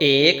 1.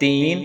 3.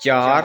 4.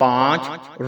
5.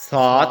7.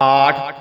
8.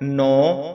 9.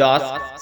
10.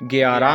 11.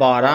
12.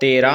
13.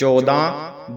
14.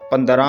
15.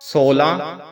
16.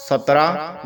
17.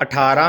18.